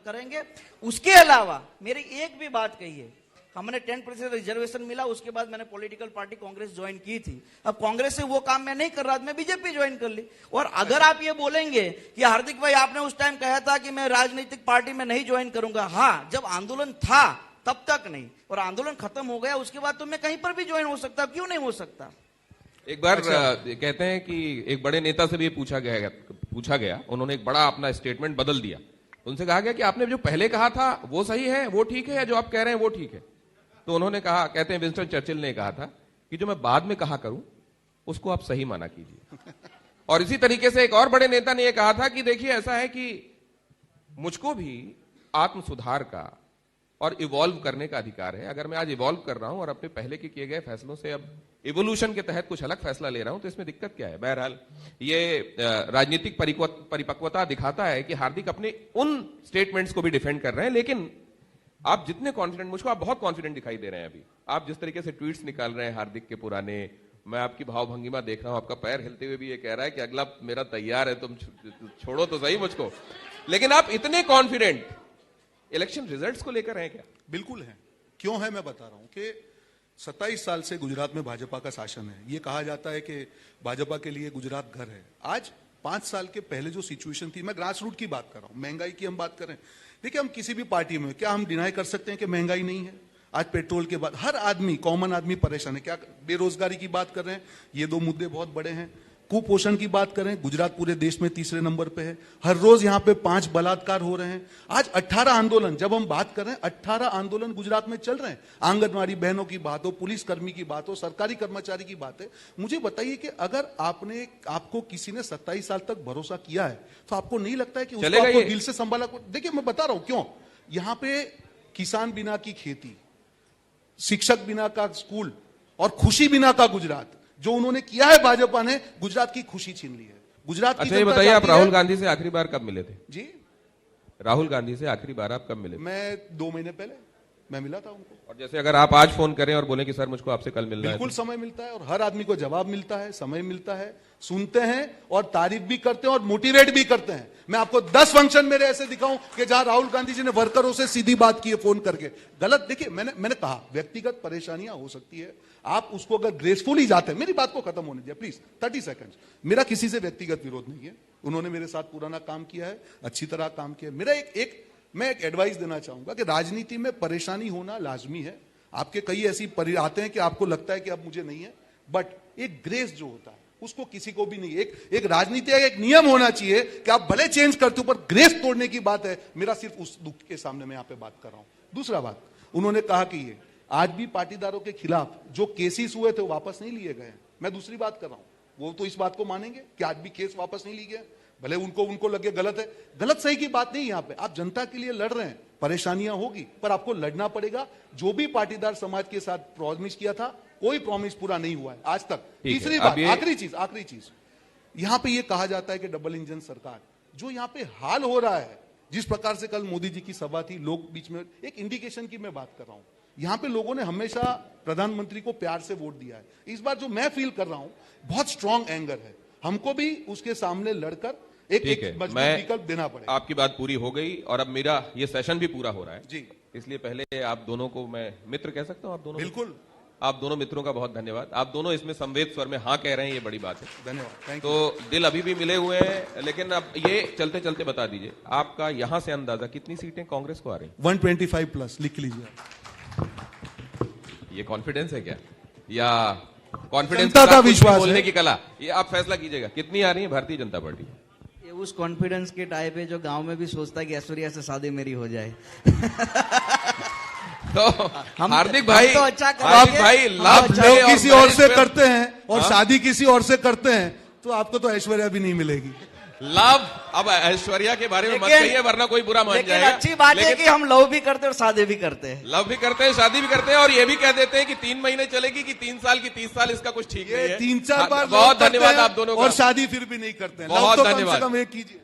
करेंगे। उसके अलावा मेरी एक भी बात कही है, हमने 10% रिजर्वेशन मिला, उसके बाद मैंने पॉलिटिकल पार्टी कांग्रेस ज्वाइन की थी। अब कांग्रेस से वो काम मैं नहीं कर रहा, मैं बीजेपी ज्वाइन कर ली। और अगर आप ये बोलेंगे कि हार्दिक भाई आपने उस टाइम कहा था कि मैं राजनीतिक पार्टी में नहीं ज्वाइन करूंगा, हाँ, जब आंदोलन था तब तक नहीं, और आंदोलन खत्म हो गया उसके बाद तो मैं कहीं पर भी ज्वाइन हो सकता, क्यों नहीं हो सकता? एक बार कहते हैं कि एक बड़े नेता से भी पूछा गया, उन्होंने एक बड़ा अपना स्टेटमेंट बदल दिया। उनसे कहा गया कि आपने जो पहले कहा था वो सही है, वो ठीक है, या जो आप कह रहे हैं वो ठीक है? तो उन्होंने कहा, कहते हैं विंस्टन चर्चिल ने कहा था कि जो मैं बाद में कहा करूं उसको आप सही माना कीजिए। और इसी तरीके से एक और बड़े नेता ने यह कहा था कि देखिए ऐसा है कि मुझको भी आत्म सुधार का और इवॉल्व करने का अधिकार है। अगर मैं आज इवॉल्व कर रहा हूं और अपने पहले के किए गए फैसलों से अब इवोल्यूशन के तहत कुछ अलग फैसला ले रहा हूं, तो इसमें दिक्कत क्या है? बहरहाल ये राजनीतिक परिपक्वता दिखाता है कि हार्दिक अपने उन स्टेटमेंट्स को भी डिफेंड कर रहे हैं। लेकिन आप जितने कॉन्फिडेंट, मुझको आप बहुत कॉन्फिडेंट दिखाई दे रहे हैं अभी। आप जिस तरीके से ट्वीट्स निकाल रहे हैं हार्दिक के पुराने, मैं आपकी भावभंगिमा देख रहा हूं, आपका पैर हिलते हुए भी ये कह रहा है कि अगला मेरा तैयार है, तुम छोड़ो तो सही मुझको। लेकिन आप इतने कॉन्फिडेंट इलेक्शन रिजल्ट्स को लेकर हैं क्या? बिल्कुल है। क्यों है मैं बता रहा हूं कि 27 साल से गुजरात में भाजपा का शासन है। ये कहा जाता है कि भाजपा के लिए गुजरात घर है। आज 5 साल के पहले जो सिचुएशन थी, मैं ग्रास रूट की बात कर रहा हूं, महंगाई की हम बात करें। देखिए, हम किसी भी पार्टी में क्या हम डिनाई कर सकते हैं कि महंगाई नहीं है? आज पेट्रोल के बाद हर आदमी, कॉमन आदमी परेशान है। क्या बेरोजगारी की बात कर रहे हैं, ये 2 मुद्दे बहुत बड़े हैं। कुपोषण की बात करें, गुजरात पूरे देश में तीसरे नंबर पे है। हर रोज यहां पे 5 बलात्कार हो रहे हैं। आज 18 आंदोलन, जब हम बात कर रहे हैं, 18 आंदोलन गुजरात में चल रहे हैं। आंगनवाड़ी बहनों की बात हो, पुलिस कर्मी की बात हो, सरकारी कर्मचारी की बात है। मुझे बताइए कि अगर आपको किसी ने 27 साल तक भरोसा किया है, तो आपको नहीं लगता है कि उसको आपको दिल से संभाला? देखिए, मैं बता रहा हूं क्यों। यहां पे किसान बिना की खेती, शिक्षक बिना का स्कूल और खुशी बिना का गुजरात, जो उन्होंने किया है भाजपा ने, गुजरात की खुशी छीन ली है। गुजरात की अच्छा, ये बताइए, आप राहुल गांधी से आखिरी बार कब मिले थे? जी, राहुल गांधी से आखिरी बार आप कब मिले थे? मैं 2 महीने पहले मैं मिला था उनको। और जैसे अगर आप आज फोन करें और बोले कि सर मुझको आपसे कल मिलना है, बिल्कुल समय मिलता है, और हर आदमी को जवाब मिलता है, समय मिलता है, सुनते हैं और तारीफ भी करते हैं और मोटिवेट भी करते हैं। मैं आपको 10 फंक्शन मेरे ऐसे दिखाऊं कि जहां राहुल गांधी जी ने वर्करों से सीधी बात की है फोन करके। गलत, देखिए, मैंने कहा व्यक्तिगत परेशानियां हो सकती है, आप उसको अगर ग्रेसफुली जाते हैं, मेरी बात को खत्म होने दिया प्लीज, 30 सेकंड। मेरा किसी से व्यक्तिगत विरोध नहीं है, उन्होंने मेरे साथ पुराना काम किया है, अच्छी तरह काम किया है। मेरा मैं एक एडवाइस देना चाहूंगा कि राजनीति में परेशानी होना लाजमी है। आपके कई ऐसी आते हैं कि आपको लगता है कि अब मुझे नहीं है, बट एक ग्रेस जो होता है उसको किसी को भी नहीं। एक राजनीति का एक नियम होना चाहिए कि आप भले चेंज करते हो, पर ग्रेस तोड़ने की बात है। मेरा सिर्फ उस दुख के सामने मैं यहां पे बात कर रहा हूं। दूसरा बात, उन्होंने कहा कि ये आज भी पाटीदारों के खिलाफ जो केसेस हुए थे वो वापस नहीं लिए गए। मैं दूसरी बात कर रहा हूं, वो तो इस बात को मानेंगे कि आज भी केस वापस नहीं लिए गए, भले उनको लगे गलत है। गलत सही की बात नहीं, यहां पे आप जनता के लिए लड़ रहे हैं, परेशानियां होगी, पर आपको लड़ना पड़ेगा। जो भी पाटीदार समाज के साथ प्रॉमिस किया था, कोई प्रॉमिस पूरा नहीं हुआ है आज तक। तीसरी बात, आखिरी चीज, यहां पे ये कहा जाता है कि डबल इंजन सरकार, जो यहां पे हाल हो रहा है, जिस प्रकार से कल मोदी जी की सभा थी, लोग बीच में एक इंडिकेशन की मैं बात कर रहा हूं। यहां पे लोगों ने हमेशा प्रधानमंत्री को प्यार से वोट दिया है। इस बार जो मैं फील कर रहा हूं, बहुत स्ट्रांग एंगर है, हमको भी उसके सामने लड़कर एक मजबूत विकल्प देना पड़ेगा। आपकी बात पूरी हो गई और अब मेरा ये सेशन भी पूरा हो रहा है जी, इसलिए पहले आप दोनों को मैं मित्र कह सकता हूं? आप दोनों बिल्कुल, आप दोनों मित्रों का बहुत धन्यवाद। आप दोनों इसमें संवेद स्वर में हाँ कह रहे हैं, ये बड़ी बात है, धन्यवाद, थैंक यू। तो दिल अभी भी मिले हुए हैं, लेकिन अब ये चलते चलते बता दीजिए, आपका यहां से अंदाजा कितनी सीटें कांग्रेस को आ रही? 125 प्लस, लिख लीजिए। ये कॉन्फिडेंस है क्या, या कॉन्फिडेंस का विश्वास बोलने की कला? ये आप फैसला कीजिएगा कितनी आ रही है भारतीय जनता पार्टी? ये उस कॉन्फिडेंस के टाइप है जो गांव में भी सोचता है कि ऐश्वर्या से शादी मेरी हो जाए। तो हार्दिक भाई, तो अच्छा हार्दिक भाई, लाभ किसी और से करते हैं और शादी किसी और से करते हैं, तो आपको तो ऐश्वर्या भी नहीं मिलेगी। लाभ, अब ऐश्वर्या के बारे में मत कहिए वरना कोई बुरा मान जाएगा। अच्छी बात है कि हम लव भी करते हैं और शादी भी करते हैं। लव भी करते हैं, शादी भी करते हैं, और ये भी कह देते हैं कि 3 महीने चलेगी कि 3 साल की 30 साल, इसका कुछ ठीक नहीं है। 3-4 बार बहुत धन्यवाद आप दोनों का, और शादी फिर भी नहीं करते हैं। बहुत धन्यवाद। कम से कम एक कीजिए।